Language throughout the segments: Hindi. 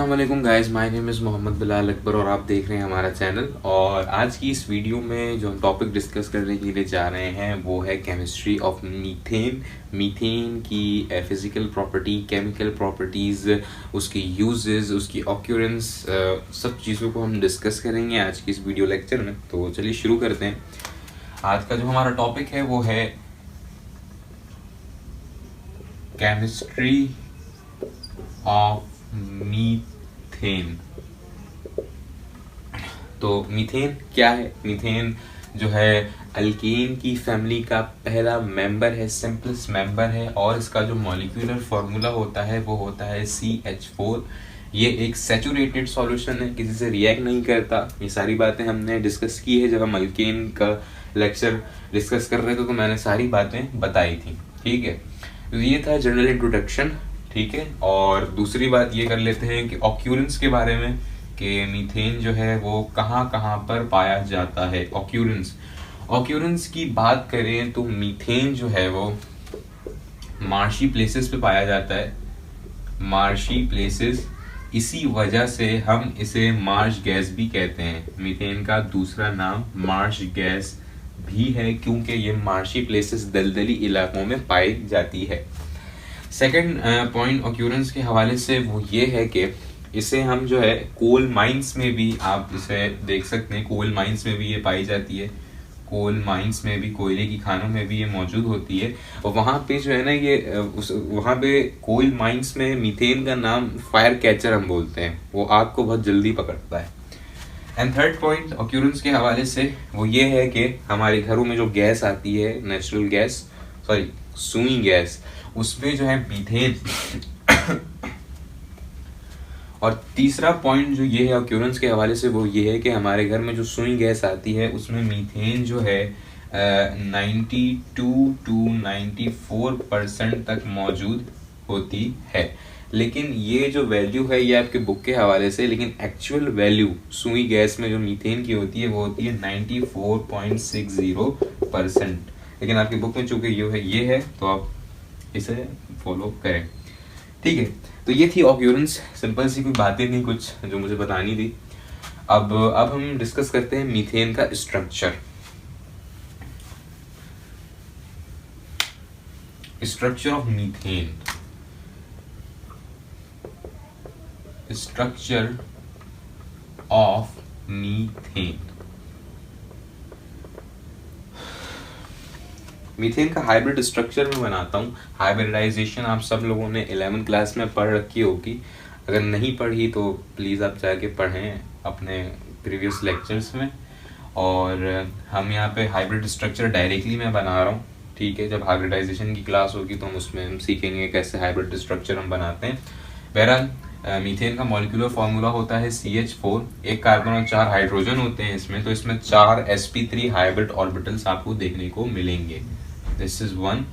अस्सलाम वालेकुम guys, my name is Mohammed Bilal Akbar और आप देख रहे हैं हमारा चैनल। और आज की इस वीडियो में जो हम टॉपिक डिस्कस करने के लिए जा रहे हैं वो है केमिस्ट्री ऑफ मीथेन। मीथेन की फिज़िकल प्रॉपर्टी, केमिकल प्रॉपर्टीज़, उसकी यूजेस, उसकी ऑक्यूरेंस, सब चीज़ों को हम डिस्कस करेंगे आज की इस वीडियो लेक्चर में। तो चलिए शुरू करते हैं। आज का जो हमारा टॉपिक है वो है केमिस्ट्री ऑफ मीथेन। तो मीथेन क्या है? मीथेन जो है अल्कीन की फैमिली का पहला मेंबर है, सिंपलेस्ट मेंबर है, और इसका जो मॉलिक्यूलर फार्मूला होता है वो होता है CH4। ये एक सैचुरेटेड सॉल्यूशन है, किसी से रिएक्ट नहीं करता। ये सारी बातें हमने डिस्कस की है जब हम अल्कीन का लेक्चर डिस्कस कर रहे थे, तो मैंने सारी बातें बताई थी। ठीक है, तो ये था जनरल इंट्रोडक्शन। ठीक है, और दूसरी बात ये कर लेते हैं कि ऑक्यूरेंस के बारे में, कि मीथेन जो है वो कहाँ कहाँ पर पाया जाता है। ऑक्यूरेंस की बात करें तो मीथेन जो है वो मार्शी प्लेसेस पे पाया जाता है। मार्शी प्लेसेस, इसी वजह से हम इसे मार्श गैस भी कहते हैं। मीथेन का दूसरा नाम मार्श गैस भी है, क्योंकि ये मार्शी प्लेसेस, दलदली इलाकों में पाई जाती है। सेकंड पॉइंट ऑक्यूरेंस के हवाले से वो ये है कि इसे हम जो है कोल माइंस में भी आप इसे देख सकते हैं। कोल माइंस में भी ये पाई जाती है। कोल माइंस में भी, कोयले की खानों में भी ये मौजूद होती है। और वहाँ पे जो है ना, ये वहाँ पे कोल माइंस में मीथेन का नाम फायर कैचर हम बोलते हैं। वो आग को बहुत जल्दी पकड़ता है। एंड थर्ड पॉइंट ऑक्यूरेंस के हवाले से वो ये है कि हमारे घरों में जो गैस आती है, नेचुरल गैस, सॉरी सुई गैस, उसमें जो है मीथेन और तीसरा पॉइंट जो ये है ऑक्यूरेंस के हवाले से वो ये है कि हमारे घर में जो सुई गैस आती है उसमें मीथेन जो है 92 to 94% तक मौजूद होती है। लेकिन ये जो वैल्यू है ये आपके बुक के हवाले से, लेकिन एक्चुअल वैल्यू सुई गैस में जो मीथेन की होती है वो होती है 94.60%। लेकिन आपकी बुक में चूंकि ये है तो आप इसे फॉलो करें। ठीक है, तो ये थी ऑक्यूरेंस। सिंपल सी कोई बातें नहीं कुछ जो मुझे बतानी थी। अब हम डिस्कस करते हैं मीथेन का structure. Structure of methane. Structure of methane. Methane का हाइब्रिड स्ट्रक्चर मैं बनाता हूँ। हाइब्रिडाइजेशन आप सब लोगों ने 11th क्लास में पढ़ रखी होगी। अगर नहीं पढ़ी तो प्लीज़ आप जाके पढ़ें अपने प्रीवियस लेक्चर्स में। और हम यहाँ पे हाइब्रिड स्ट्रक्चर डायरेक्टली मैं बना रहा हूँ। ठीक है, जब हाइब्रिडाइजेशन की क्लास होगी तो हम उसमें हम सीखेंगे कैसे हाइब्रिड स्ट्रक्चर हम बनाते हैं। बहरहाल मीथेन का मॉलिक्यूलर फार्मूला होता है CH4। एक कार्बन और 4 हाइड्रोजन होते हैं इसमें, तो इसमें 4 sp3 हाइब्रिड ऑर्बिटल्स आपको देखने को मिलेंगे। This is 1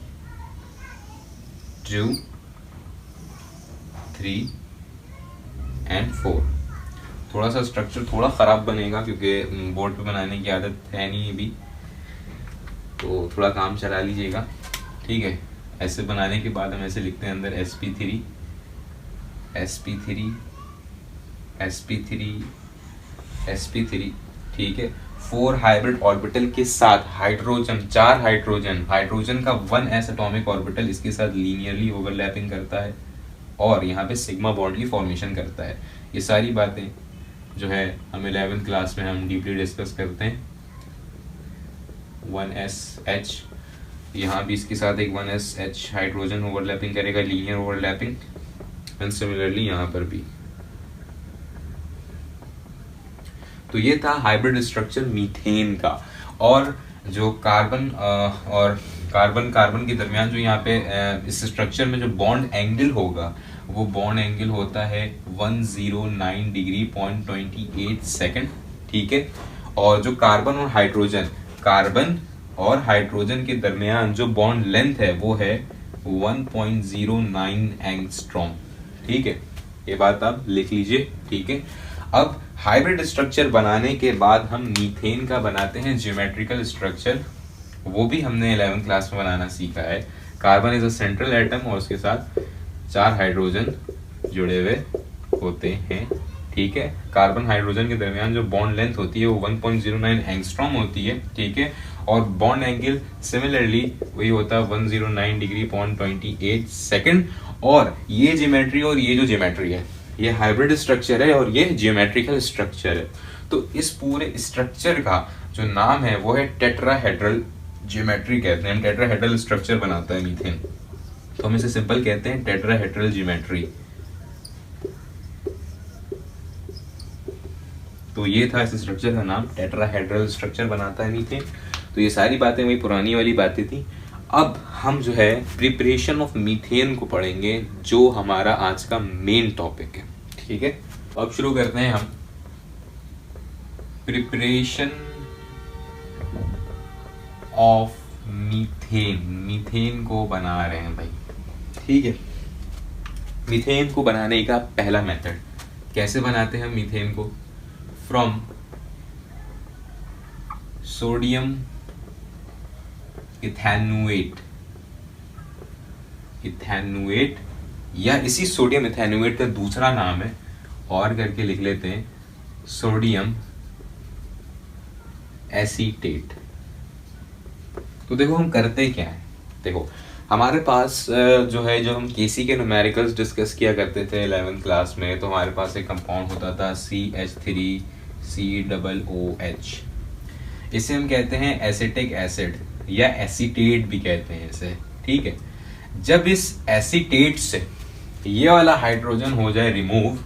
2 3 and 4। थोड़ा सा स्ट्रक्चर थोड़ा ख़राब बनेगा क्योंकि बोर्ड पे बनाने की आदत है नहीं अभी, तो थोड़ा काम चला लीजिएगा। ठीक है, ऐसे बनाने के बाद हम ऐसे लिखते हैं अंदर sp3 sp3 sp3 sp3। ठीक है, 4 हाइब्रिड ऑर्बिटल के साथ हाइड्रोजन, 4 हाइड्रोजन का 1s एटॉमिक ऑर्बिटल इसके साथ लीनियरली ओवरलैपिंग करता है और यहाँ पे सिग्मा बॉन्ड की फॉर्मेशन करता है। ये सारी बातें जो है हम 11th क्लास में हम डीपली डिस्कस करते हैं। 1sh, यहाँ भी इसके साथ एक 1sh हाइड्रोजन ओवरलैपिंग करेगा, लीनियर ओवरलैपिंग, एंड सिमिलरली यहाँ पर भी। तो ये था हाइब्रिड स्ट्रक्चर मीथेन का। और जो कार्बन और कार्बन के दरमियान जो यहाँ पे इस स्ट्रक्चर में जो बॉन्ड एंगल होगा वो बॉन्ड एंगल होता है 109 डिग्री 0.28 सेकेंड। ठीक है, और जो कार्बन और हाइड्रोजन के दरमियान जो बॉन्ड लेंथ है वो है 1.09 एंगस्ट्रॉम। ठीक है, ये बात आप लिख लीजिए। ठीक है, अब हाइब्रिड स्ट्रक्चर बनाने के बाद हम मीथेन का बनाते हैं ज्योमेट्रिकल स्ट्रक्चर। वो भी हमने 11th क्लास में बनाना सीखा है। Carbon is a central atom और उसके साथ 4 हाइड्रोजन जुड़े हुए होते हैं, ठीक है। कार्बन हाइड्रोजन के दरमियान जो बॉन्ड लेंथ होती है वो 1.09 एंगस्ट्रॉम होती है, ठीक है। और बॉन्ड एंगल सिमिलरली वही होता है 109 डिग्री 0.28 सेकंड। और ये ज्योमेट्री और ये जो ज्योमेट्री है ये हाइब्रिड स्ट्रक्चर है और ये जियोमेट्रिकल स्ट्रक्चर है। तो इस पूरे स्ट्रक्चर का जो नाम है वो है टेट्राहेड्रल ज्योमेट्री कहते हैं। हम टेट्राहेड्रल स्ट्रक्चर बनाता है मीथेन, तो हम इसे सिंपल कहते हैं टेट्राहेड्रल ज्योमेट्री। तो ये था इस स्ट्रक्चर का नाम, टेट्राहेड्रल स्ट्रक्चर बनाता है मीथेन। तो ये सारी बातें वही पुरानी वाली बातें थी। अब हम जो है प्रिपरेशन ऑफ मीथेन को पढ़ेंगे, जो हमारा आज का मेन टॉपिक है, ठीक है। अब शुरू करते हैं हम प्रिपरेशन ऑफ मीथेन। मीथेन को बना रहे हैं भाई, ठीक है। मीथेन को बनाने का पहला मेथड, कैसे बनाते हैं मीथेन को? फ्रॉम सोडियम इथेनुएट, इथेनुएट या इसी सोडियम इथेनुएट का दूसरा नाम है और करके लिख लेते हैं सोडियम एसीटेट। तो देखो हम करते क्या है, देखो हमारे पास जो है, जो हम केसी के न्यूमेरिकल्स डिस्कस किया करते थे 11th क्लास में, तो हमारे पास एक कंपाउंड होता था CH3COOH। इसे हम कहते हैं एसिटिक एसिड या एसीटेट भी कहते हैं इसे, ठीक है। जब इस एसीटेट से ये वाला हाइड्रोजन हो जाए रिमूव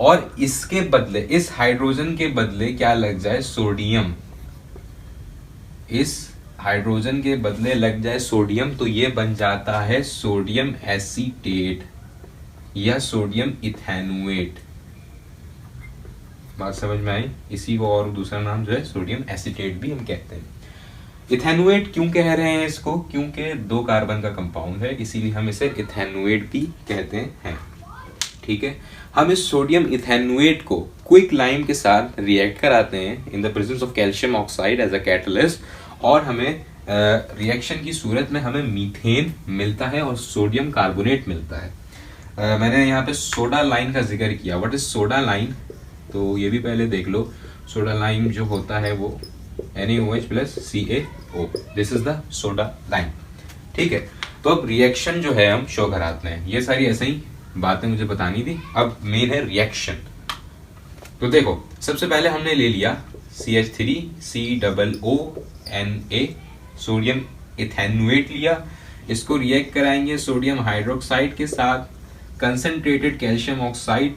और इसके बदले, इस हाइड्रोजन के बदले क्या लग जाए? सोडियम। इस हाइड्रोजन के बदले लग जाए सोडियम, तो ये बन जाता है सोडियम एसीटेट या सोडियम इथेनुएट। बात समझ में आई? इसी को और दूसरा नाम जो है सोडियम एसीटेट भी हम कहते हैं। इथेनुएट क्यों कह रहे हैं इसको? क्योंकि 2 कार्बन का कंपाउंड है, इसीलिए हम इसे इथेनुएट भी कहते हैं, ठीक है। हम इस सोडियम इथेनुएट को क्विक लाइम के साथ रिएक्ट कराते हैं in the presence of calcium oxide as a catalyst, और हमें रिएक्शन की सूरत में हमें मीथेन मिलता है और सोडियम कार्बोनेट मिलता है। मैंने यहाँ पे सोडा लाइन का जिक्र किया। What is soda line? तो ये भी पहले देख लो। सोडा लाइन जो होता है वो NaOH + CaO, this is the soda line, ठीक है। तो अब रिएक्शन जो है हम शो कराते हैं। ये सारी ऐसे ही बातें मुझे बतानी थी। अब मेन है रिएक्शन। तो देखो सबसे पहले हमने ले लिया CH3COONA, सोडियम इथेनुएट लिया। इसको रिएक्ट कराएंगे सोडियम हाइड्रोक्साइड के साथ, कंसंट्रेटेड कैल्शियम ऑक्साइड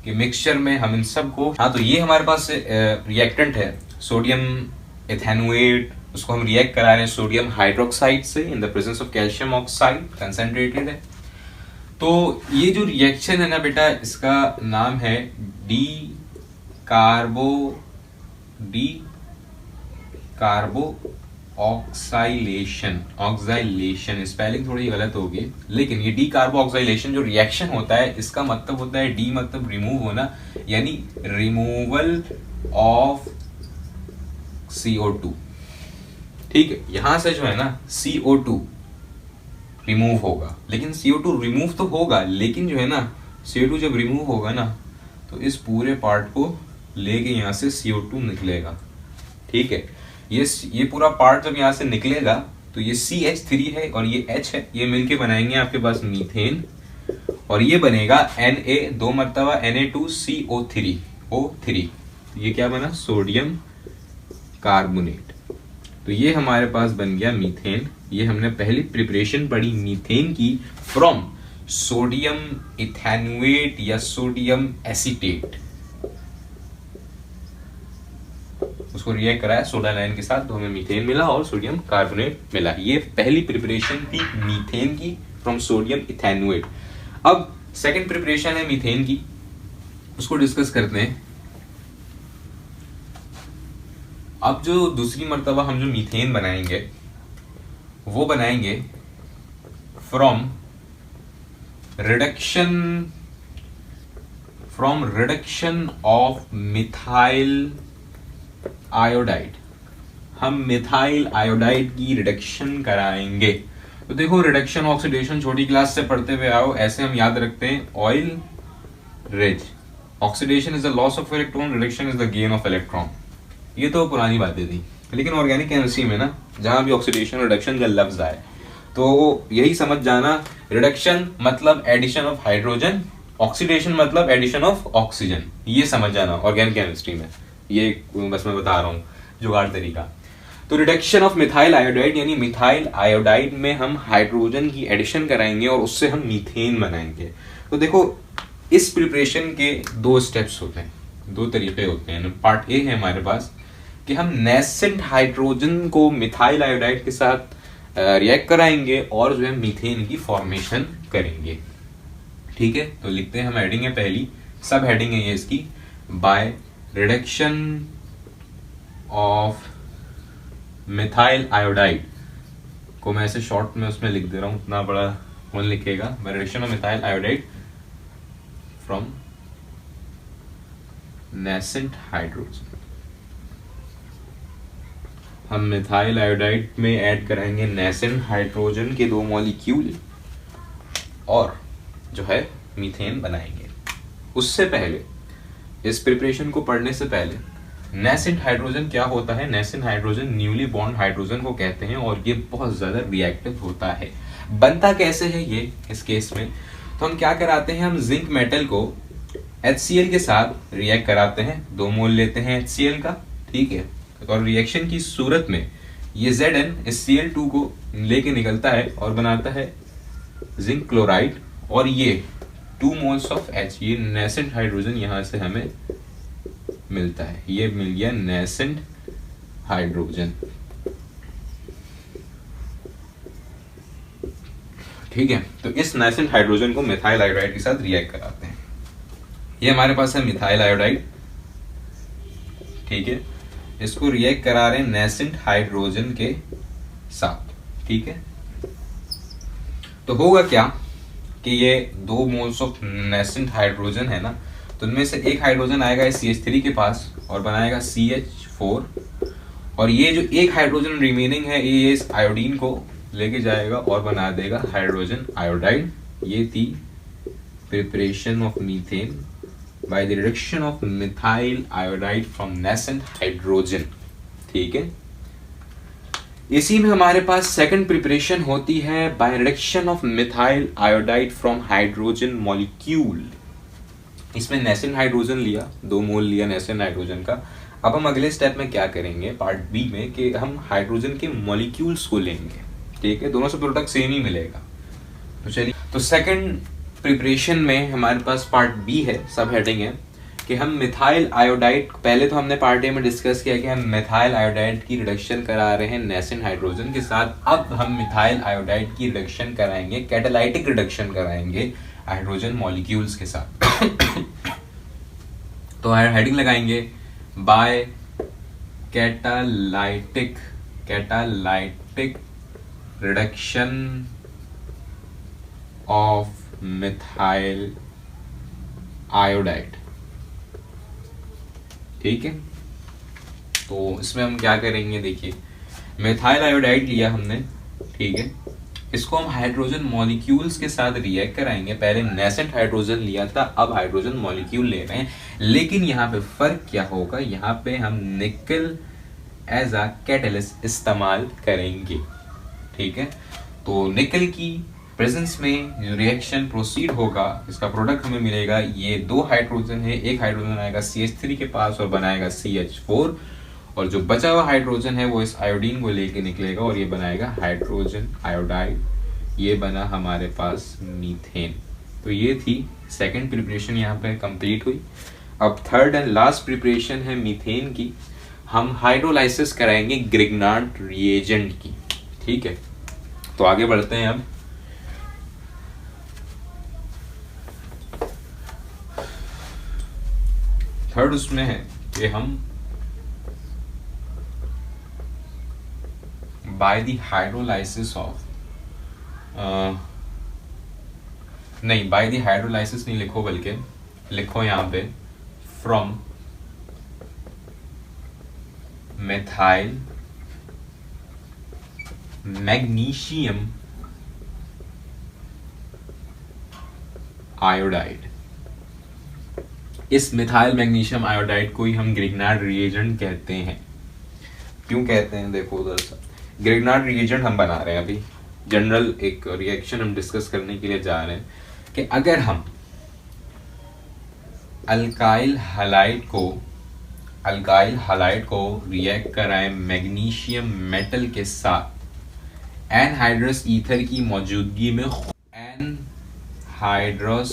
के मिक्सचर में हम इन सब को, हाँ तो ये हमारे पास रिएक्टेंट है सोडियम इथेनुएट, उसको हम रिएक्ट करा रहे हैं सोडियम हाइड्रोक्साइड से इन the presence of calcium oxide, concentrated है। तो ये जो रिएक्शन है ना बेटा, इसका नाम है डी कार्बो ऑक्साइलेशन। स्पेलिंग थोड़ी गलत होगी, लेकिन ये डी कार्बो ऑक्साइलेशन जो रिएक्शन होता है, इसका मतलब होता है डी मतलब रिमूव होना, यानी रिमूवल ऑफ CO2, ठीक है। यहां से जो है ना CO2 रिमूव होगा, लेकिन CO2 रिमूव तो होगा, लेकिन जो है ना CO2 जब रिमूव होगा ना, तो इस पूरे पार्ट को लेके यहाँ से CO2 निकलेगा, ठीक है। ये पूरा पार्ट जब यहाँ से निकलेगा तो ये CH3 है और ये H है, ये मिलके बनाएंगे आपके पास मीथेन, और ये बनेगा Na 2 मरतबा Na2CO3 O3, ये क्या बना? Sodium carbonate. तो ये हमारे पास बन गया मीथेन। ये हमने पहली प्रिपरेशन पढ़ी मीथेन की, फ्रॉम सोडियम इथेनुएट या सोडियम एसीटेट। उसको रिएक्ट कराया सोडा लाइन के साथ, तो हमें मीथेन मिला और सोडियम कार्बोनेट मिला। ये पहली प्रिपरेशन थी मीथेन की फ्रॉम सोडियम इथेनुएट। अब सेकंड प्रिपरेशन है मीथेन की, उसको डिस्कस करते हैं। अब जो दूसरी मर्तबा हम जो मीथेन बनाएंगे वो बनाएंगे from reduction of methyl iodide. हम मिथाइल आयोडाइड की रिडक्शन कराएंगे। तो देखो रिडक्शन ऑक्सीडेशन छोटी क्लास से पढ़ते हुए आओ, ऐसे हम याद रखते हैं oil rich, oxidation is the loss of electron, reduction is the gain of electron. ये तो पुरानी बातें थी, लेकिन ऑर्गेनिक केमिस्ट्री में ना जहाँ भी ऑक्सीडेशन रिडक्शन का लफ्ज आए तो यही समझ जाना, रिडक्शन मतलब एडिशन ऑफ हाइड्रोजन, ऑक्सीडेशन मतलब एडिशन ऑफ ऑक्सीजन, ये समझ जाना ऑर्गेनिक केमिस्ट्री में। ये बस मैं बता रहा हूँ जुगाड़ तरीका। तो रिडक्शन ऑफ मिथाइल आयोडाइड, यानी मिथाइल आयोडाइड में हम हाइड्रोजन की एडिशन कराएंगे और उससे हम मीथेन बनाएंगे। तो देखो इस प्रिपरेशन के दो स्टेप्स होते हैं, दो तरीके होते हैं। पार्ट ए है हमारे पास कि हम नेसेंट हाइड्रोजन को मिथाइल आयोडाइड के साथ रिएक्ट कराएंगे और जो है मीथेन की फॉर्मेशन करेंगे। ठीक है, तो लिखते हैं हम, हेडिंग है पहली, सब हेडिंग है ये इसकी, by reduction of methyl iodide को मैं ऐसे शॉर्ट में उसमें लिख दे रहा हूं, उतना बड़ा कौन लिखेगा, by reduction of methyl iodide from nascent hydrogen. हम मिथाइल आयोडाइड में ऐड कराएंगे नेसेंट हाइड्रोजन के 2 मॉलिक्यूल और जो है मीथेन बनाएंगे। उससे पहले, इस प्रिपरेशन को पढ़ने से पहले, नेसेंट हाइड्रोजन क्या होता है? Nascent hydrogen newly bond hydrogen को कहते हैं और ये बहुत ज्यादा रिएक्टिव होता है। बनता कैसे है ये इस केस में? तो हम क्या कराते हैं, हम जिंक मेटल को HCl के साथ रिएक्ट कराते हैं, 2 मोल लेते हैं HCl का, ठीक है, और रिएक्शन की सूरत में ये Zn इस Cl2 को लेके निकलता है और बनाता है जिंक क्लोराइड, और ये 2 मोल्स ऑफ H, ये नेसेंट हाइड्रोजन यहां से हमें मिलता है, ये मिल गया नेसेंट हाइड्रोजन। ठीक है, तो इस नेसेंट हाइड्रोजन को मिथाइल आयोडाइड के साथ रिएक्ट कराते हैं। ये हमारे पास है मिथाइल आयोडाइड, ठीक है, इसको रिएक्ट करा रहे हैं नेसेंट हाइड्रोजन के साथ, ठीक है। तो होगा क्या कि ये 2 मोल्स ऑफ नेसेंट हाइड्रोजन है ना, तो उनमें से एक हाइड्रोजन आएगा इस CH3 के पास और बनाएगा CH4, और ये जो एक हाइड्रोजन रिमेनिंग है ये इस आयोडीन को लेके जाएगा और बना देगा हाइड्रोजन आयोडाइड। ये थी preparation of methane by the reduction of methyl iodide from nascent hydrogen, ठीक है। इसी में हमारे पास सेकंड प्रिपरेशन होती है by reduction of methyl iodide from hydrogen molecule. इसमें नेसेंट हाइड्रोजन लिया, 2 मोल लिया नेसेंट हाइड्रोजन का। अब हम अगले स्टेप में क्या करेंगे पार्ट बी में कि हम हाइड्रोजन के मॉलिक्यूल्स को लेंगे, ठीक है, दोनों से प्रोडक्ट सेम ही मिलेगा। तो चलिए, तो सेकंड प्रिपरेशन में हमारे पास पार्ट बी है, सब हेडिंग है कि हम मिथाइल आयोडाइड, पहले तो हमने पार्ट ए में डिस्कस किया कि हम मिथाइल आयोडाइड की रिडक्शन करा रहे हैं नेसेंट हाइड्रोजन के साथ। अब हम मिथाइल आयोडाइड की रिडक्शन कराएंगे, कैटालाइटिक रिडक्शन कराएंगे हाइड्रोजन मॉलिक्यूल्स के साथ। तो हेडिंग लगाएंगे by catalytic reduction of methyl iodide, ठीक है। तो इसमें हम क्या करेंगे, देखिए मिथाइल आयोडाइड लिया हमने, ठीक है, इसको हम हाइड्रोजन मॉलिक्यूल्स के साथ रिएक्ट कराएंगे। पहले नेसेंट हाइड्रोजन लिया था, अब हाइड्रोजन मॉलिक्यूल ले रहे हैं, लेकिन यहाँ पे फर्क क्या होगा, यहाँ पे हम निकल एज अ कैटलिस्ट इस्तेमाल करेंगे, ठीक है। तो निकल की प्रेजेंस में जो रिएक्शन प्रोसीड होगा, इसका प्रोडक्ट हमें मिलेगा, ये 2 हाइड्रोजन है, एक हाइड्रोजन आएगा CH3 के पास और बनाएगा CH4, और जो बचा हुआ हाइड्रोजन है वो इस आयोडीन को लेके निकलेगा और ये बनाएगा हाइड्रोजन आयोडाइड, ये बना हमारे पास मीथेन। तो ये थी सेकंड प्रिपरेशन, यहाँ पे कंप्लीट हुई। अब थर्ड एंड लास्ट प्रिपरेशन है मीथेन की। हम हाइड्रोलाइसिस कराएंगे ग्रिग्नार्ड रिएजेंट की, ठीक है। तो आगे बढ़ते हैं। अब थर्ड उसमें है कि हम बाय द हाइड्रोलाइसिस ऑफ, नहीं बाय द हाइड्रोलाइसिस नहीं लिखो, बल्कि लिखो यहाँ पे फ्रॉम मिथाइल मैग्नीशियम आयोडाइड, इस मिथाइल मैग्नीशियम आयोडाइड को ही हम ग्रिग्नार्ड रिएजेंट कहते हैं। क्यों कहते हैं, देखो उधर सा ग्रिग्नार्ड रिएजेंट हम बना रहे हैं अभी, जनरल एक रिएक्शन हम डिस्कस करने के लिए जा रहे हैं कि अगर हम अल्काइल हलाइड को रिएक्ट कराएं मैग्नीशियम मेटल के साथ एनहाइड्रस ईथर की मौजूदगी में, एनहाइड्रस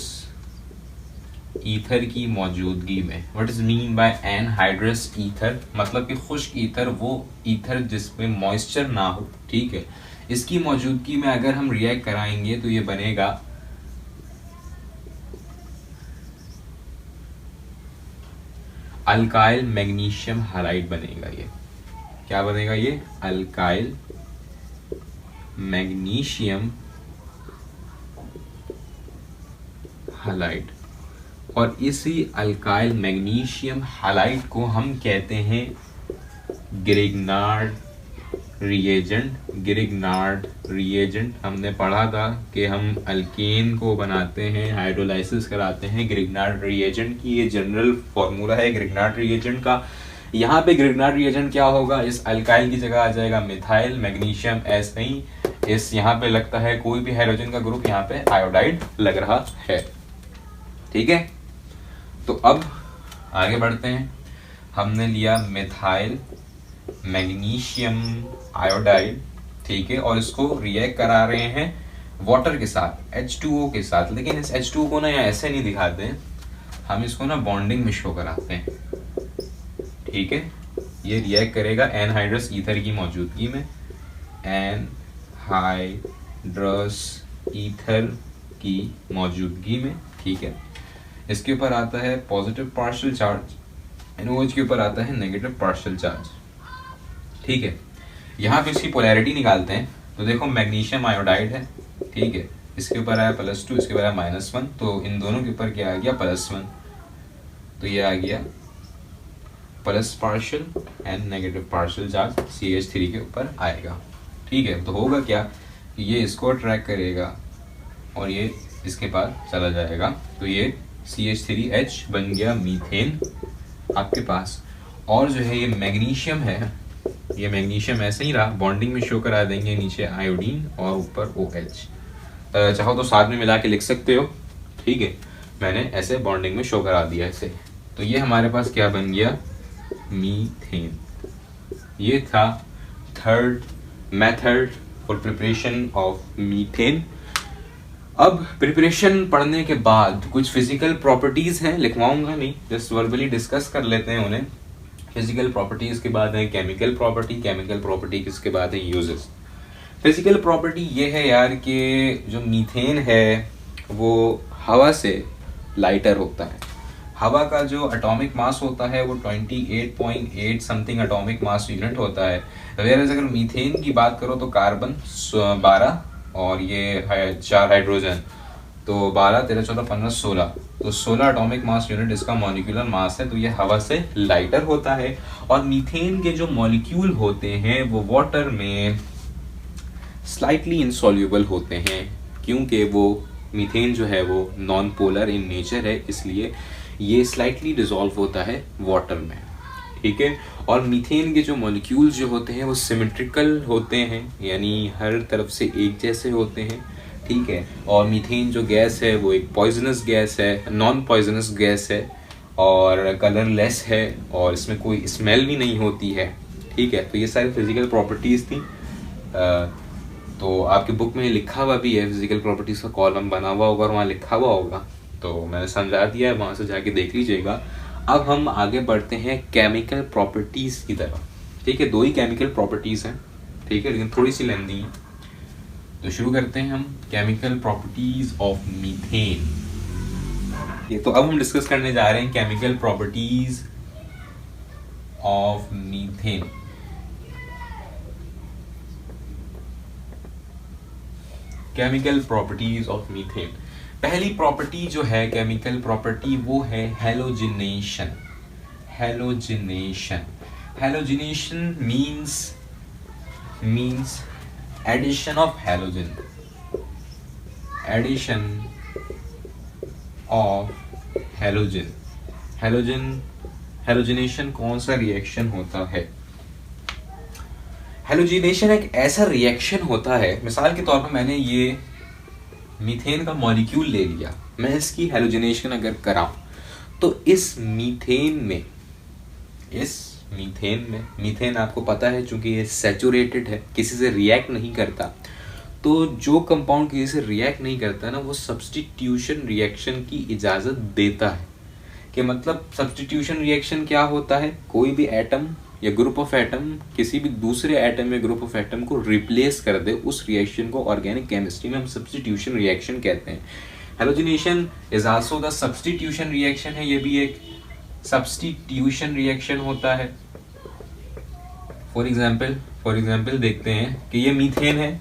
ईथर की मौजूदगी में, what is mean by anhydrous ether, मतलब कि खुश्क ईथर, वो ईथर जिसमें मॉइस्चर ना हो, ठीक है, इसकी मौजूदगी में अगर हम रिएक्ट कराएंगे तो ये बनेगा अल्काइल मैग्नीशियम हालाइड बनेगा। ये क्या बनेगा, ये अल्काइल मैग्नीशियम हालाइड। और इसी अल्काइल मैग्नीशियम हालाइड को हम कहते हैं ग्रिग्नार्ड रिएजेंट। हमने पढ़ा था कि हम अल्केन को बनाते हैं, हाइड्रोलाइसिस कराते हैं ग्रिग्नार्ड रिएजेंट की, ये जनरल फॉर्मूला है ग्रिग्नार्ड रिएजेंट का। यहाँ पे ग्रिग्नार्ड रिएजेंट क्या होगा, इस अल्काइल की जगह आ जाएगा मिथाइल मैग्नीशियम, ऐसे ही इस यहाँ पे लगता है कोई भी हाइड्रोजन का ग्रुप, यहाँ पे आयोडाइड लग रहा है, ठीक है। तो अब आगे बढ़ते हैं। हमने लिया मिथाइल मैग्नीशियम आयोडाइड, ठीक है, और इसको रिएक्ट करा रहे हैं वाटर के साथ, H2O के साथ। लेकिन इस H2O को ना यहाँ ऐसे नहीं दिखाते हैं, हम इसको ना बॉन्डिंग में शो कराते हैं, ठीक है। ये रिएक्ट करेगा एनहाइड्रस ईथर की मौजूदगी में, एनहाइड्रस ईथर की मौजूदगी में, ठीक है। इसके ऊपर आता है पॉजिटिव पार्शियल चार्ज, NOH के ऊपर आता है नेगेटिव पार्शियल चार्ज, ठीक है। यहाँ पे इसकी पोलैरिटी निकालते हैं तो देखो मैग्नीशियम आयोडाइड है, ठीक है, इसके ऊपर आया +2, इसके ऊपर आया -1, तो इन दोनों के ऊपर क्या आ गया, +1, तो ये आ गया plus partial and negative partial charge CH3 के ऊपर आएगा, ठीक है। तो होगा क्या, ये इसको अट्रैक्ट करेगा और ये इसके पास चला जाएगा, तो ये CH3H बन गया मीथेन आपके पास। और जो है ये मैग्नीशियम है, ये मैग्नीशियम ऐसे ही रहा, बॉन्डिंग में शो करा देंगे, नीचे आयोडीन और ऊपर OH। चाहो तो साथ में मिला के लिख सकते हो, ठीक है, मैंने ऐसे बॉन्डिंग में शो करा दिया ऐसे। तो ये हमारे पास क्या बन गया, मीथेन। ये था third method for preparation of methane. अब प्रिपरेशन पढ़ने के बाद कुछ फिजिकल प्रॉपर्टीज हैं, लिखवाऊंगा नहीं, जस्ट वर्बली डिस्कस कर लेते हैं उन्हें। फिजिकल प्रॉपर्टीज के बाद है केमिकल प्रॉपर्टी, केमिकल प्रॉपर्टी किसके बाद है यूजेस। फिजिकल प्रॉपर्टी ये है यार कि जो मीथेन है वो हवा से लाइटर होता है। हवा का जो एटॉमिक मास होता है वो 28.8 समथिंग एटॉमिक मास यूनिट होता है। वेयरएज़ अगर मीथेन की बात करो तो कार्बन 12 और ये है 4 हाइड्रोजन, तो 12 13 14 15 16, तो 16 एटॉमिक मास यूनिट इसका मॉलिक्यूलर मास है। तो ये हवा से लाइटर होता है। और मीथेन के जो मॉलिक्यूल होते हैं वो वाटर में स्लाइटली इनसॉल्यूबल होते हैं, क्योंकि वो मीथेन जो है वो नॉन पोलर इन नेचर है, इसलिए ये स्लाइटली डिसॉल्व होता है वाटर में, ठीक है। और मीथेन के जो मॉलिक्यूल्स जो होते हैं वो सिमेट्रिकल होते हैं, यानी हर तरफ से एक जैसे होते हैं, ठीक है। और मीथेन जो गैस है वो एक पॉइजनस गैस है, नॉन पॉइजनस गैस है और कलरलेस है और इसमें कोई स्मेल भी नहीं होती है, ठीक है। तो ये सारी फिजिकल प्रॉपर्टीज़ थी। तो आपकी बुक में लिखा हुआ भी है, फिजिकल प्रॉपर्टीज़ का कॉलम बना हुआ होगा और वहाँ लिखा हुआ होगा, तो मैंने समझा दिया है, वहाँ से जाके देख लीजिएगा। अब हम आगे बढ़ते हैं केमिकल प्रॉपर्टीज़ की तरफ, ठीक है। 2 ही केमिकल प्रॉपर्टीज़ हैं, ठीक है, लेकिन थोड़ी सी लेंदी है। तो शुरू करते हैं हम केमिकल प्रॉपर्टीज़ ऑफ मीथेन। ये तो अब हम डिस्कस करने जा रहे हैं chemical properties of methane. Chemical properties of methane. पहली प्रॉपर्टी जो है केमिकल प्रॉपर्टी वो है halogenation. Halogenation means addition of halogen, addition of halogen, halogenation कौन सा रिएक्शन होता है? हेलोजिनेशन एक ऐसा रिएक्शन होता है, मिसाल के तौर पर मैंने ये मीथेन का मॉलिक्यूल ले लिया, मैं इसकी हेलोजिनेशन अगर कराऊं तो इस मीथेन में मीथेन आपको पता है चूंकि ये सैचुरेटेड है, किसी से रिएक्ट नहीं करता, तो जो कंपाउंड किसी से रिएक्ट नहीं करता ना वो सब्स्टिट्यूशन रिएक्शन की इजाज़त देता है। कि मतलब सब्स्टिट्यूशन रिएक्शन क्या होता है? कोई भी एटम या ग्रुप ऑफ एटम किसी भी दूसरे एटम या ग्रुप ऑफ एटम को रिप्लेस कर दे, उस रिएक्शन को ऑर्गेनिक केमिस्ट्री में हम सब्स्टिट्यूशन रिएक्शन कहते हैं। Halogenation is also the substitution reaction है, ये भी एक सब्स्टिट्यूशन रिएक्शन होता है। फॉर एग्जाम्पल देखते हैं कि ये मीथेन है,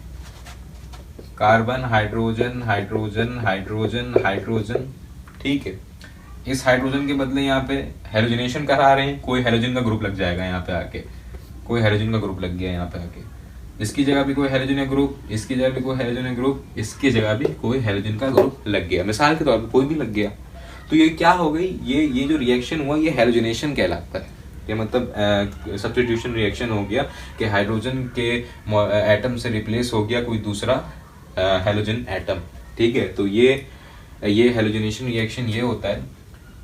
carbon hydrogen hydrogen hydrogen hydrogen, ठीक है। इस हाइड्रोजन के बदले यहाँ पे हेलोजिनेशन करा रहे हैं, कोई हेलोजन का ग्रुप लग जाएगा यहाँ पे आके, कोई हेलोजन का ग्रुप लग गया यहाँ पे आके, इसकी जगह भी कोई हेलोजन ग्रुप, इसकी जगह भी कोई हेलोजन ग्रुप, इसकी जगह भी कोई हेलोजन का ग्रुप लग गया, मिसाल के तौर पर कोई भी लग गया, तो ये क्या हो गई? ये जो रिएक्शन हुआ ये हेलोजिनेशन कहलाता है। ये मतलब सब्स्टिट्यूशन रिएक्शन हो गया कि हाइड्रोजन के एटम से रिप्लेस हो गया कोई दूसरा हेलोजन एटम, ठीक है। तो ये हेलोजिनेशन रिएक्शन ये होता है,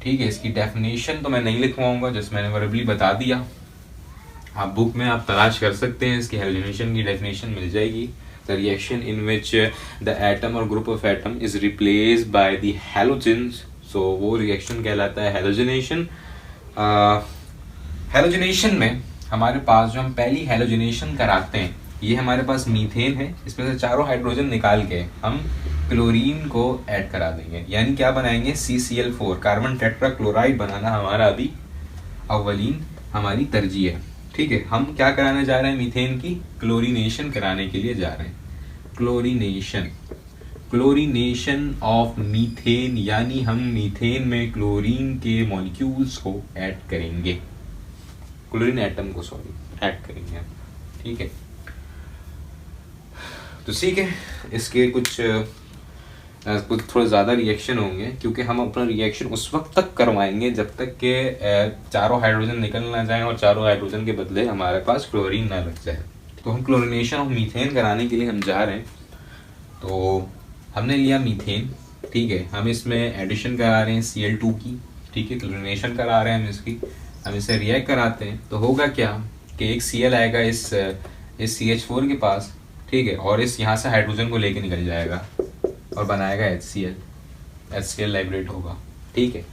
ठीक है। इसकी डेफिनेशन तो मैं नहीं लिखवाऊंगा, जस्ट मैंने वर्बली बता दिया, आप बुक में आप तलाश कर सकते हैं, इसकी हेलोजिनेशन की डेफिनेशन मिल जाएगी। The reaction in which the atom और group of atom is replaced by the halogens, so वो रिएक्शन कहलाता है हेलोजिनेशन। हेलोजिनेशन में हमारे पास जो हम पहली हेलोजिनेशन कराते हैं, ये हमारे पास मीथेन है, इसमें से चारों हाइड्रोजन निकाल के हम क्लोरीन को ऐड करा देंगे, यानी क्या बनाएंगे? CCl4, कार्बन टेट्रा क्लोराइड बनाना हमारा अभी अव्वलीन हमारी तरजीह है, ठीक है। हम क्या कराने जा रहे हैं? मीथेन की क्लोरीनेशन कराने के लिए जा रहे हैं। क्लोरीनेशन ऑफ मीथेन, यानी हम मीथेन में क्लोरीन के मॉलिक्यूल्स को ऐड करेंगे, क्लोरीन एटम को ऐड करेंगे, ठीक है। तो ठीक है, इसके कुछ थोड़ा ज़्यादा रिएक्शन होंगे, क्योंकि हम अपना रिएक्शन उस वक्त तक करवाएंगे जब तक कि चारों हाइड्रोजन निकल ना जाएं और चारों हाइड्रोजन के बदले हमारे पास क्लोरीन ना लग जाए। तो हम क्लोरीनेशन ऑफ मीथेन कराने के लिए हम जा रहे हैं। तो हमने लिया मीथेन, ठीक है, हम इसमें एडिशन करा रहे हैं Cl2 की, ठीक है, क्लोरीनेशन करा रहे हैं हम इसकी, हम इसे रिएक्ट कराते हैं। तो होगा क्या कि एक Cl आएगा इस CH4 के पास, ठीक है, और इस यहाँ से हाइड्रोजन को लेके निकल जाएगा और बनाएगा HCl लाइब्रेट होगा, ठीक है।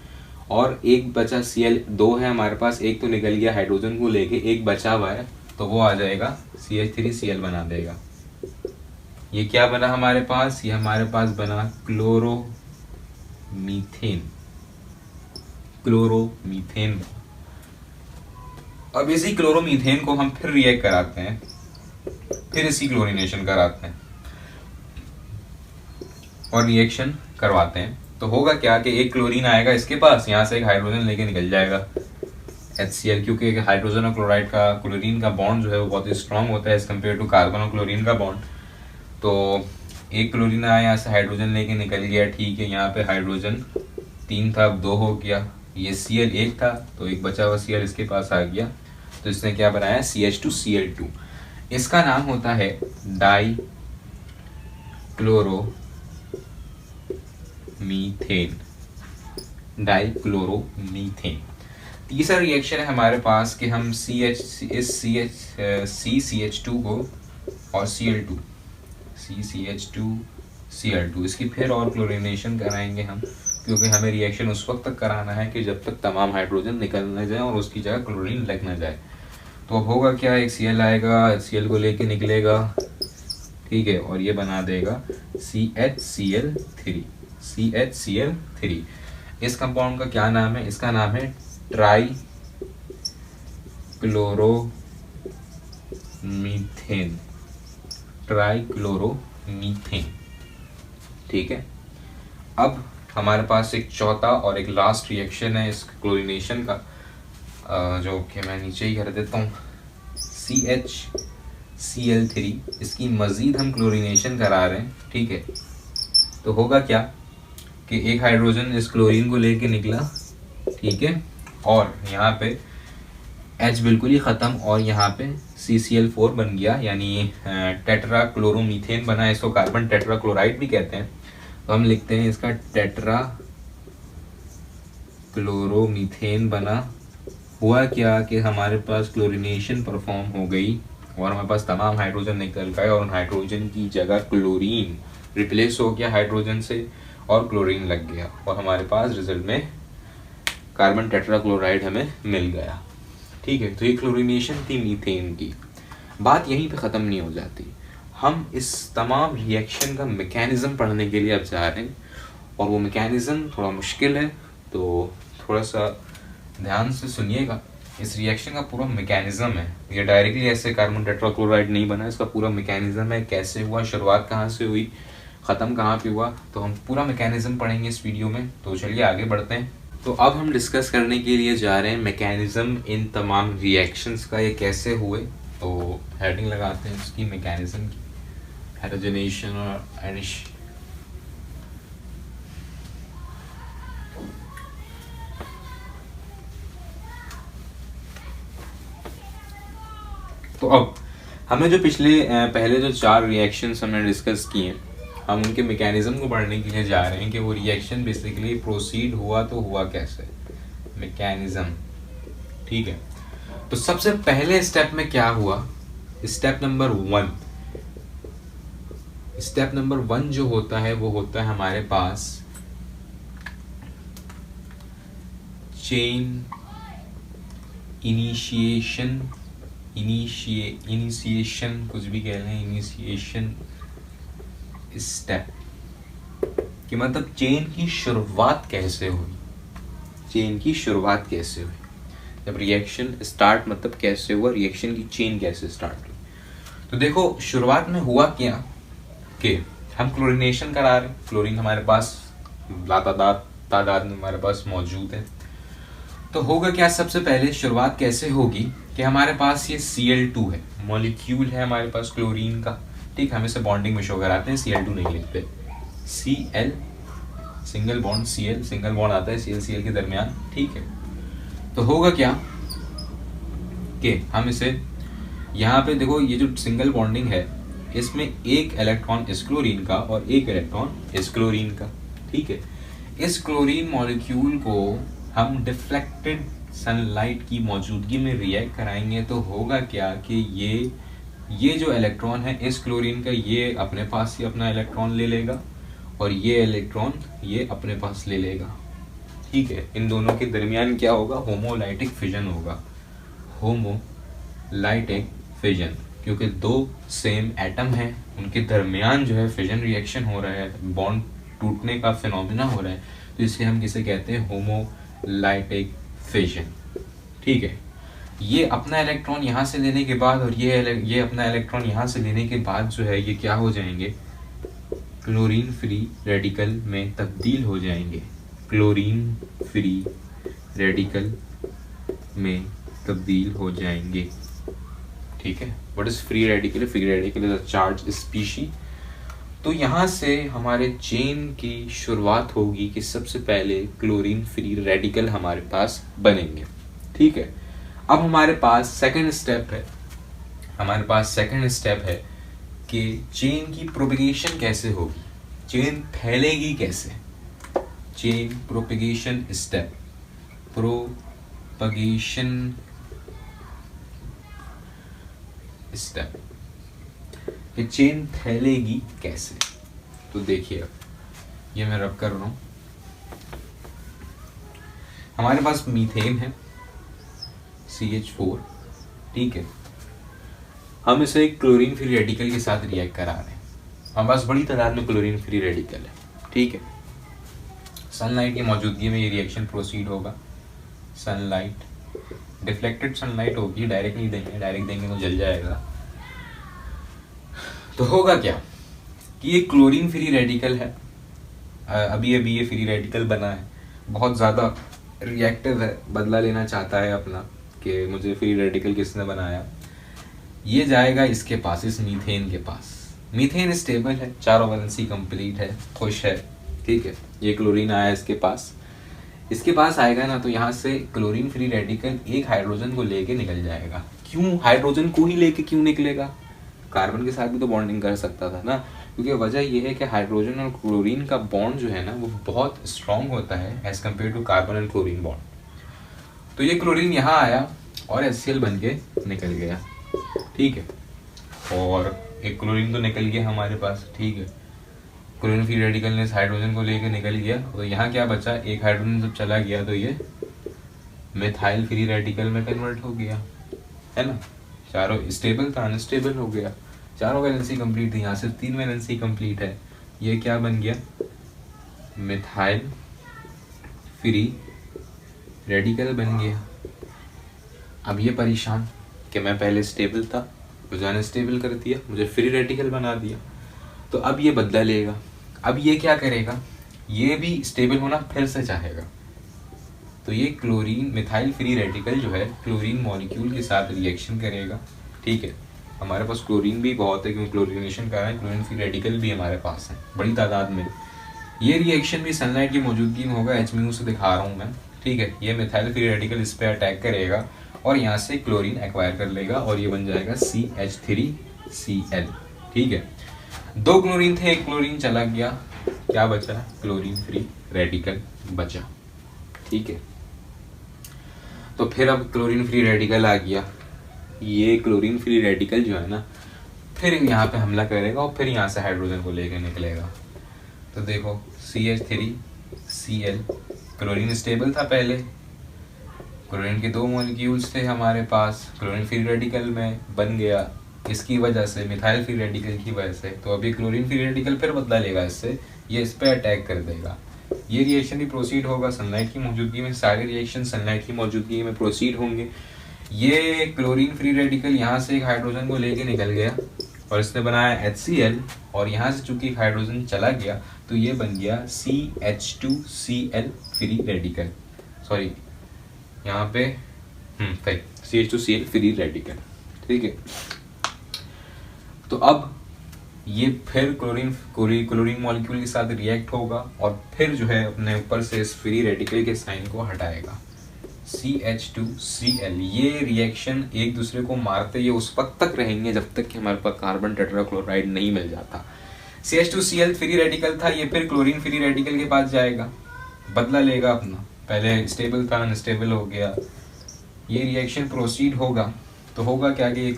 और एक बचा Cl2 है हमारे पास, एक तो निकल गया हाइड्रोजन को लेके, एक बचा हुआ है, तो वो आ जाएगा CH3Cl बना देगा। ये क्या बना हमारे पास? ये हमारे पास बना क्लोरोमीथेन। अब इसी क्लोरोमीथेन को हम फिर रिएक्ट कराते हैं, फिर इसकी क्लोरीनेशन कराते हैं और रिएक्शन करवाते हैं। तो होगा क्या कि एक क्लोरीन आएगा इसके पास, यहाँ से एक हाइड्रोजन लेके निकल जाएगा HCl, क्योंकि एक हाइड्रोजन और क्लोरीन का बॉन्ड जो है वो बहुत ही स्ट्रांग होता है एज कम्पेयर टू कार्बन और क्लोरीन का बॉन्ड। तो एक क्लोरीन आया, यहाँ से हाइड्रोजन लेके निकल गया, ठीक है, यहाँ पे हाइड्रोजन 3 था, अब 2 हो गया, ये Cl 1 था, तो एक बचा हुआ Cl इसके पास आ गया, तो इसने क्या बनाया? CH2Cl2। इसका नाम होता है डाइक्लोरोमीथेन। तीसरा रिएक्शन है हमारे पास कि हम CH2 को और CH2Cl2 इसकी फिर और क्लोरीनेशन कराएंगे हम, क्योंकि हमें रिएक्शन उस वक्त तक कराना है कि जब तक तमाम हाइड्रोजन निकल ना जाए और उसकी जगह क्लोरीन लग ना जाए। तो अब होगा क्या? एक Cl आएगा, Cl को लेके निकलेगा, ठीक है, और ये बना देगा CHCl3। इस कंपाउंड का क्या नाम है? इसका नाम है ट्राइक्लोरोमीथेन। ठीक है। अब हमारे पास एक चौथा और एक लास्ट रिएक्शन है इस क्लोरीनेशन का, जो कि मैं नीचे ही कर देता हूँ, CHCl3। इसकी मज़ीद हम क्लोरीनेशन करा रहे हैं, ठीक है। तो होगा क्या कि एक हाइड्रोजन इस क्लोरीन को लेके निकला, ठीक है, और यहाँ पे H बिल्कुल ही ख़त्म और यहाँ पे CCl4 बन गया, यानी टेट्रा क्लोरोमीथेन बना है। इसको कार्बन टेट्रा क्लोराइड भी कहते हैं। तो हम लिखते हैं इसका टेट्रा क्लोरोमीथेन बना। हुआ क्या कि हमारे पास क्लोरीनेशन परफॉर्म हो गई और हमारे पास तमाम हाइड्रोजन निकल गए और हाइड्रोजन की जगह क्लोरीन रिप्लेस हो गया हाइड्रोजन से और क्लोरीन लग गया और हमारे पास रिजल्ट में कार्बन टेट्राक्लोराइड हमें मिल गया। ठीक है, तो ये क्लोरीनेशन थी मीथेन की। बात यहीं पे ख़त्म नहीं हो जाती, हम इस तमाम रिएक्शन का मैकेनिज़्म पढ़ने के लिए अब जा रहे हैं और वो मैकेनिज़्म थोड़ा मुश्किल है, तो थोड़ा सा ध्यान से सुनिएगा। इस रिएक्शन का पूरा मैकेनिज़्म है, ये डायरेक्टली ऐसे कार्बन टेट्राक्लोराइड नहीं बना, इसका पूरा मैकेनिज़्म है, कैसे हुआ, शुरुआत कहाँ से हुई, ख़त्म कहाँ पे हुआ, तो हम पूरा मैकेनिज़्म पढ़ेंगे इस वीडियो में। तो चलिए आगे बढ़ते हैं। तो अब हम डिस्कस करने के लिए जा रहे हैं मैकेनिज़्म इन तमाम रिएक्शंस का, ये कैसे हुए। तो हेडिंग लगाते हैं इसकी मैकेनिज़्म की, हाइड्रोजनेशन और एडिशन। तो अब हमें जो पहले जो 4 रिएक्शंस हमने डिस्कस किए, हम उनके मैकेनिज्म को पढ़ने के लिए जा रहे हैं कि वो रिएक्शन बेसिकली प्रोसीड हुआ तो हुआ कैसे, मैकेनिज्म। ठीक है, तो सबसे पहले स्टेप में क्या हुआ, स्टेप नंबर 1 जो होता है वो होता है हमारे पास चेन इनिशिएशन कुछ भी कह लें, इनिशिएशन स्टेप कि मतलब चेन की शुरुआत कैसे हुई, जब रिएक्शन स्टार्ट मतलब कैसे हुआ, रिएक्शन की चेन कैसे स्टार्ट हुई। तो देखो शुरुआत में हुआ क्या कि हम क्लोरीनेशन करा रहे हैं, क्लोरीन हमारे पास तादाद में हमारे पास मौजूद है। तो होगा क्या, सबसे पहले शुरुआत कैसे होगी कि हमारे पास ये Cl2 है, मॉलिक्यूल है हमारे पास क्लोरीन का। ठीक, हम इसे बॉन्डिंग में शो कराते हैं, Cl2 नहीं लिखते, Cl single bond, Cl single bond आता है Cl के दरमियान। ठीक है, तो होगा क्या कि हम इसे यहाँ पे देखो, ये जो सिंगल बॉन्डिंग है इसमें एक इलेक्ट्रॉन इस क्लोरीन का और एक इलेक्ट्रॉन इस क्लोरीन का। ठीक है, इस क्लोरीन मॉलिक्यूल को हम डिफ्लेक्टेड सनलाइट की मौजूदगी में रिएक्ट कराएंगे तो होगा क्या कि ये जो इलेक्ट्रॉन है इस क्लोरीन का, ये अपने पास ही अपना इलेक्ट्रॉन ले लेगा और ये इलेक्ट्रॉन ये अपने पास ले लेगा। ठीक है, इन दोनों के दरमियान क्या होगा, होमोलाइटिक फिजन होगा, होमोलाइटिक फिजन, क्योंकि 2 सेम एटम हैं उनके दरमियान जो है फिजन रिएक्शन हो रहा है, बॉन्ड टूटने का फिनोमिना हो रहा है, तो इसलिए हम किसे कहते हैं, होमोलाइटिक फिजन। ठीक है, ये अपना इलेक्ट्रॉन यहाँ से लेने के बाद और ये अपना इलेक्ट्रॉन यहाँ से लेने के बाद जो है ये क्या हो जाएंगे, क्लोरीन फ्री रेडिकल में तब्दील हो जाएंगे, क्लोरीन फ्री रेडिकल में तब्दील हो जाएंगे। ठीक है, what is free radical? Free radical is a charge species. तो यहाँ से हमारे चेन की शुरुआत होगी कि सबसे पहले क्लोरीन फ्री रेडिकल हमारे पास बनेंगे। ठीक है, अब हमारे पास सेकंड स्टेप है कि चेन की प्रोपेगेशन कैसे होगी, चेन फैलेगी कैसे, chain propagation step, propagation step, कि चेन फैलेगी कैसे। तो देखिए, अब ये मैं रब कर रहा हूं, हमारे पास मीथेन है CH4। ठीक है, हम इसे क्लोरीन फ्री रेडिकल के साथ रिएक्ट करा रहे हैं, हमारे पास बड़ी तादाद में क्लोरीन फ्री रेडिकल है। ठीक है, सनलाइट की मौजूदगी में ये रिएक्शन प्रोसीड होगा, सनलाइट डिफ्लेक्टेड सनलाइट होगी, डायरेक्ट नहीं देंगे, डायरेक्ट देंगे तो जल जाएगा। तो होगा क्या कि ये क्लोरीन फ्री रेडिकल है, अभी ये फ्री रेडिकल बना है, बहुत ज़्यादा रिएक्टिव है, बदला लेना चाहता है अपना कि मुझे फ्री रेडिकल किसने बनाया। ये जाएगा इसके पास, इस मीथेन के पास। मीथेन स्टेबल है, चारों वैलेंसी कंप्लीट है, खुश है। ठीक है, ये क्लोरीन आया इसके पास, इसके पास आएगा ना तो यहाँ से क्लोरीन फ्री रेडिकल एक हाइड्रोजन को लेके निकल जाएगा। क्यों हाइड्रोजन को ही लेके क्यों निकलेगा, कार्बन के साथ भी तो बॉन्डिंग कर सकता था ना, क्योंकि वजह यह है कि हाइड्रोजन और क्लोरीन का बॉन्ड जो है ना वो बहुत स्ट्रांग होता है as compared to carbon and chlorine bond. तो ये क्लोरीन यहाँ आया और HCl बन के निकल गया, ठीक है, और एक क्लोरीन तो निकल गया हमारे पास, ठीक है, क्लोरीन फ्री रेडिकल ने इस हाइड्रोजन को लेकर निकल गया, तो यहाँ क्या बचा, एक हाइड्रोजन जब चला गया तो ये मिथाइल फ्री रेडिकल में कन्वर्ट हो गया, है ना, चारों स्टेबल था अनस्टेबल हो गया, चारों वैलेंसी कंप्लीट थी, यहाँ सिर्फ 3 वैलेंसी कंप्लीट है, ये क्या बन गया, मिथाइल फ्री रेडिकल बन गया। अब ये परेशान कि मैं पहले स्टेबल था, मुझे अनस्टेबल कर दिया, मुझे फ्री रेडिकल बना दिया, तो अब ये बदला लेगा। अब ये क्या करेगा, ये भी स्टेबल होना फिर से चाहेगा, तो ये क्लोरीन मिथाइल फ्री रेडिकल जो है क्लोरीन मॉलिक्यूल के साथ रिएक्शन करेगा, ठीक है, हमारे पास क्लोरीन भी बहुत है क्योंकि क्लोरीनेशन कर रहे हैं, क्लोरीन फ्री रेडिकल भी हमारे पास है बड़ी तादाद में। ये रिएक्शन भी सनलाइट की मौजूदगी में होगा, HMU से दिखा रहा हूँ मैं, ठीक है, ये मिथाइल फ्री रेडिकल इस पर अटैक करेगा और यहाँ से क्लोरीन एक्वायर कर लेगा और ये बन जाएगा CH3Cl, ठीक है, 2 क्लोरीन थे, एक क्लोरीन चला गया, क्या बचा, क्लोरीन फ्री रेडिकल बचा, ठीक है। तो फिर अब क्लोरीन फ्री रेडिकल आ गया, ये क्लोरीन फ्री रेडिकल जो है ना फिर यहाँ पे हमला करेगा और फिर यहाँ से हाइड्रोजन को लेकर निकलेगा। तो देखो CH3Cl, क्लोरीन स्टेबल था पहले, क्लोरीन के 2 मॉलिक्यूल्स थे हमारे पास, क्लोरीन फ्री रेडिकल में बन गया इसकी वजह से, मिथाइल फ्री रेडिकल की वजह से, तो अभी क्लोरीन फ्री रेडिकल फिर बदला लेगा इससे, ये इस पे अटैक कर देगा, ये रिएक्शन भी प्रोसीड होगा सनलाइट की मौजूदगी में, सारे रिएक्शन सनलाइट की मौजूदगी में प्रोसीड होंगे। ये क्लोरीन फ्री रेडिकल यहाँ से एक हाइड्रोजन को लेके निकल गया और इसने बनाया HCl, और यहाँ से चूंकि हाइड्रोजन चला गया तो ये बन गया CH2Cl फ्री रेडिकल, सॉरी यहाँ पे CH2Cl फ्री रेडिकल, ठीक है। तो अब ये फिर क्लोरीन मॉलिक्यूल के साथ रिएक्ट होगा और फिर जो है अपने ऊपर से इस फ्री रेडिकल के साइन को हटाएगा, CH2Cl। ये रिएक्शन एक दूसरे को मारते ये उस वक्त तक रहेंगे जब तक कि हमारे पास कार्बन टेट्राक्लोराइड नहीं मिल जाता। CH2Cl फ्री रेडिकल था, ये फिर क्लोरीन फ्री रेडिकल के पास जाएगा, बदला लेगा अपना, पहले स्टेबल था अनस्टेबल हो गया, ये रिएक्शन प्रोसीड होगा, तो होगा क्या कि ये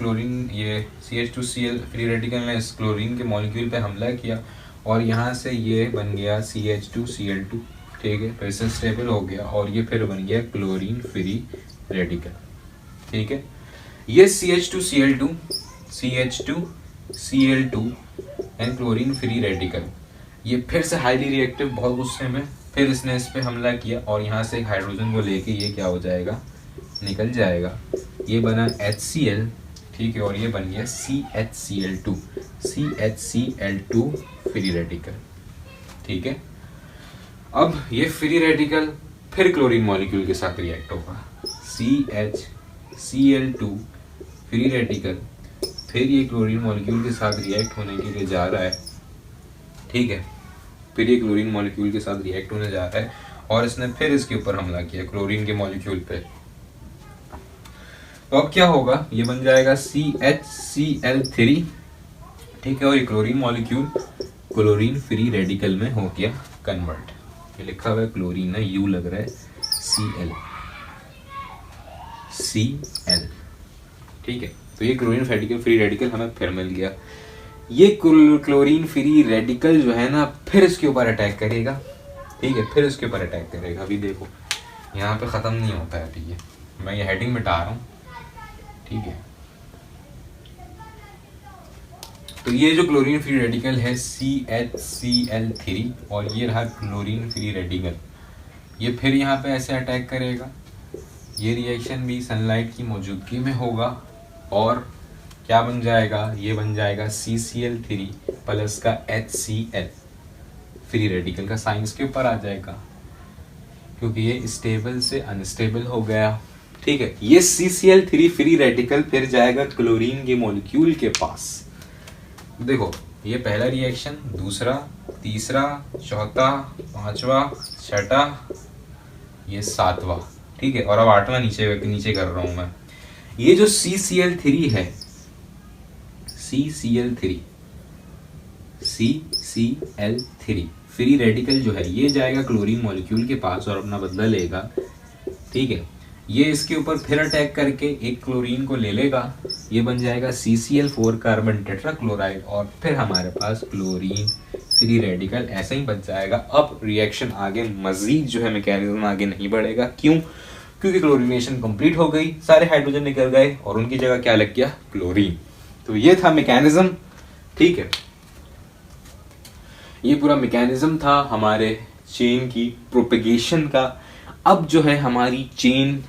CH2Cl फ्री रेडिकल ने इस क्लोरीन के मॉलिक्यूल पे हमला किया और यहाँ से ये बन गया CH2Cl2, ठीक है, फिर से स्टेबल हो गया और ये फिर बन गया क्लोरीन फ्री रेडिकल, ठीक है। ये CH2Cl2 and chlorine free radical ये फिर से हाईली रिएक्टिव, बहुत गुस्से में, फिर इसने इस पे हमला किया और यहाँ से एक हाइड्रोजन को लेके ये क्या हो जाएगा, निकल जाएगा, ये बना HCl, ठीक है, और ये बन गया CHCl2 फ्री रेडिकल, ठीक है। अब ये फ्री रेडिकल फिर क्लोरीन मॉलिक्यूल के साथ रिएक्ट होगा, CHCl2 फ्री रेडिकल फिर ये क्लोरीन मॉलिक्यूल के साथ रिएक्ट होने के लिए जा रहा है, ठीक है, फिर ये क्लोरीन मॉलिक्यूल के साथ रिएक्ट होने जा रहा है और इसने फिर इसके ऊपर हमला किया क्लोरीन के मॉलिक्यूल पे, तो अब क्या होगा, ये बन जाएगा CHCl3, ठीक है, और ये chlorine molecule chlorine free radical में हो गया कन्वर्ट, ये लिखा हुआ है क्लोरीन है, U लग रहा है, Cl, ठीक है, तो ये क्लोरीन फ्री रेडिकल हमें फिर मिल गया। ये क्लोरीन फ्री रेडिकल जो है ना फिर इसके ऊपर अटैक करेगा, ठीक है, फिर इसके ऊपर अटैक करेगा। अभी देखो यहाँ पे ख़त्म नहीं होता है, अभी ये मैं ये हेडिंग मिटा रहा हूँ, ठीक है। तो ये जो क्लोरीन फ्री रेडिकल है CHCl3 और ये रहा क्लोरीन फ्री रेडिकल, ये फिर यहाँ पे ऐसे अटैक करेगा, ये रिएक्शन भी सनलाइट की मौजूदगी में होगा और क्या बन जाएगा, ये बन जाएगा CCl3 प्लस का HCl, फ्री रेडिकल का साइन के ऊपर आ जाएगा क्योंकि ये स्टेबल से अनस्टेबल हो गया, ठीक है। ये CCl3 फ्री रेडिकल फिर जाएगा क्लोरीन के मॉलिक्यूल के पास। देखो ये पहला रिएक्शन, दूसरा, तीसरा, चौथा, पांचवा, छठा, ये 7वां, ठीक है। और अब 8वां नीचे नीचे कर रहा हूँ मैं। ये जो CCl3 है, CCl3 फ्री रेडिकल जो है ये जाएगा क्लोरीन मॉलिक्यूल के पास और अपना बदला लेगा, ठीक है। ये इसके ऊपर फिर अटैक करके एक क्लोरीन को ले लेगा, ये बन जाएगा CCl4 कार्बन टेट्राक्लोराइड, और फिर हमारे पास क्लोरीन फ्री रेडिकल ऐसा ही बच जाएगा। अब रिएक्शन आगे मजीद जो है मैकेनिज्म आगे नहीं बढ़ेगा, क्यों? क्योंकि क्लोरीनेशन कंप्लीट हो गई, सारे हाइड्रोजन निकल गए और उनकी जगह क्या लग गया? क्लोरीन। तो ये था मैकेनिज्म, ठीक है। ये पूरा मैकेनिज्म था हमारे चेन की प्रोपेगेशन का। अब जो है हमारी चेन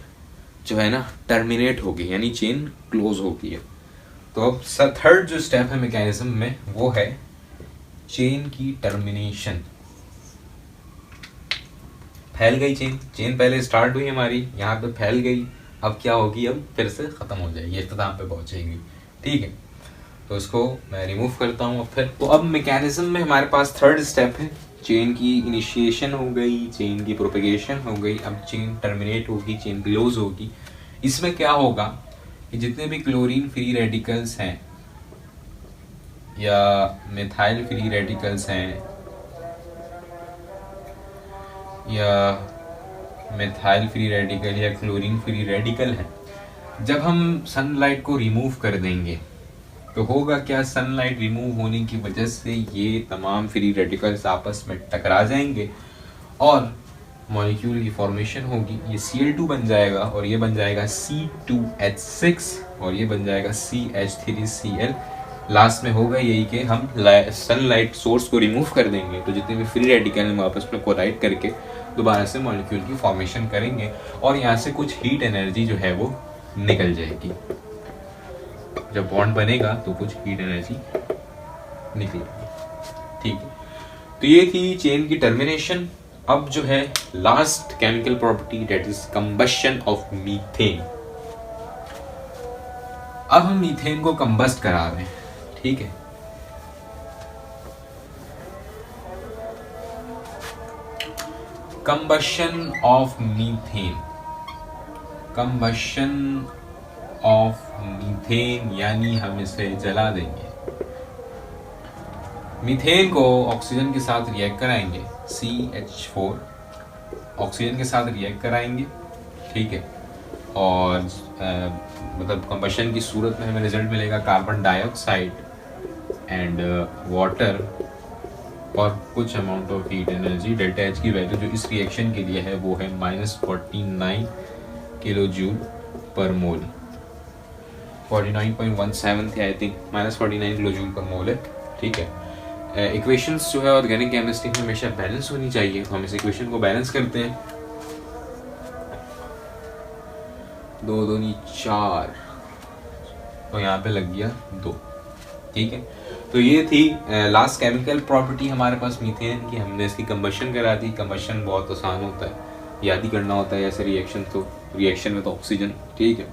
जो है ना टर्मिनेट हो गई, यानी चेन क्लोज हो गई है। तो अब थर्ड जो स्टेप है मैकेनिज्म में वो है चेन की टर्मिनेशन। फैल गई चेन पहले स्टार्ट हुई हमारी, यहाँ पे फैल गई, अब क्या होगी? अब फिर से खत्म हो जाएगी, इख्तिताम पे पहुंचेगी, ठीक है। तो इसको मैं रिमूव करता हूँ। अब फिर तो अब मैकेनिज्म में हमारे पास थर्ड स्टेप है, चेन की इनिशिएशन हो गई, चेन की प्रोपेगेशन हो गई, अब चेन टर्मिनेट होगी, चेन क्लोज होगी। इसमें क्या होगा कि जितने भी क्लोरीन फ्री रेडिकल्स हैं या मिथाइल फ्री रेडिकल्स हैं या मिथाइल फ्री रेडिकल या क्लोरीन फ्री रेडिकल है, जब हम सनलाइट को रिमूव कर देंगे तो होगा क्या? सनलाइट रिमूव होने की वजह से ये तमाम फ्री रेडिकल्स आपस में टकरा जाएंगे और मॉलिक्यूल की फॉर्मेशन होगी। ये Cl2 बन जाएगा और ये बन जाएगा C2H6 और ये बन जाएगा CH3Cl। लास्ट में होगा यही कि हम सनलाइट सोर्स को रिमूव कर देंगे तो जितने भी फ्री रेडिकल हैं आपस में कोलाइड करके दोबारा से मॉलिक्यूल की फॉर्मेशन करेंगे और यहाँ से कुछ हीट एनर्जी जो है वो निकल जाएगी। जब बॉन्ड बनेगा तो कुछ हीट एनर्जी निकलेगी, ठीक है। तो ये थी चेन की टर्मिनेशन। अब जो है last chemical property, that is combustion of methane. अब हम मीथेन को कंबस्ट करा रहे हैं, ठीक है। Combustion of methane, combustion of methane यानी हम इसे जला देंगे। मीथेन को ऑक्सीजन के साथ रिएक्ट कराएंगे, CH4 ऑक्सीजन के साथ रिएक्ट कराएंगे, ठीक है। और मतलब कंबशन की सूरत में हमें रिजल्ट मिलेगा कार्बन डाइऑक्साइड एंड वाटर और कुछ amount of heat energy. Delta H की वैल्यू जो इस रिएक्शन के लिए है वो है -49 किलो जूल पर मोल, 49.17 थे आई थिंक, -49 किलो जूल पर मोल है, ठीक है। इक्वेशंस जो है ऑर्गेनिक केमिस्ट्री में हमेशा बैलेंस होनी चाहिए, तो हम इस इक्वेशन को बैलेंस करते हैं। 2 दूनी 4 तो यहाँ पे लग गया 2, ठीक है। तो ये थी लास्ट केमिकल प्रॉपर्टी हमारे पास मीथेन की। हमने इसकी कंबशन करा दी। कंबशन बहुत आसान होता है, याद ही करना होता है ऐसे रिएक्शन, तो रिएक्शन में तो ऑक्सीजन, ठीक है।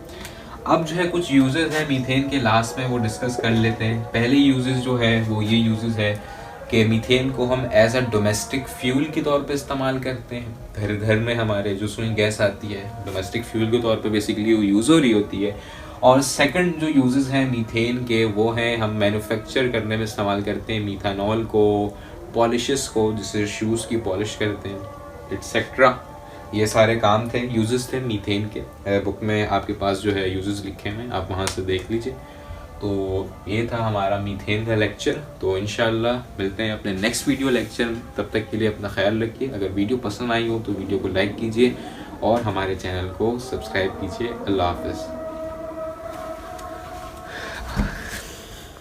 अब जो है कुछ यूजेस हैं मीथेन के, लास्ट में वो डिस्कस कर लेते हैं। पहले यूजेस जो है वो ये यूजेस है कि मीथेन को हम एज अ डोमेस्टिक फ्यूल के तौर पे इस्तेमाल करते हैं। घर में हमारे जो सुई गैस आती है डोमेस्टिक फ्यूल के तौर पे बेसिकली वो यूज़ हो रही होती है। और सेकंड जो यूजेस हैं मीथेन के वो हैं हम मैन्युफैक्चर करने में इस्तेमाल करते हैं मीथानॉल को, पॉलिशेस को, जिससे शूज़ की पॉलिश करते हैं, एटसेट्रा। ये सारे काम थे, यूजेस थे मीथेन के। बुक में आपके पास जो है यूजेस लिखे हैं, आप वहाँ से देख लीजिए। तो ये था हमारा मीथेन का लेक्चर। तो इंशाल्लाह मिलते हैं अपने नेक्स्ट वीडियो लेक्चर में। तब तक के लिए अपना ख्याल रखिए। अगर वीडियो पसंद आई हो तो वीडियो को लाइक कीजिए और हमारे चैनल को सब्सक्राइब कीजिए। अल्लाह हाफ़िज़।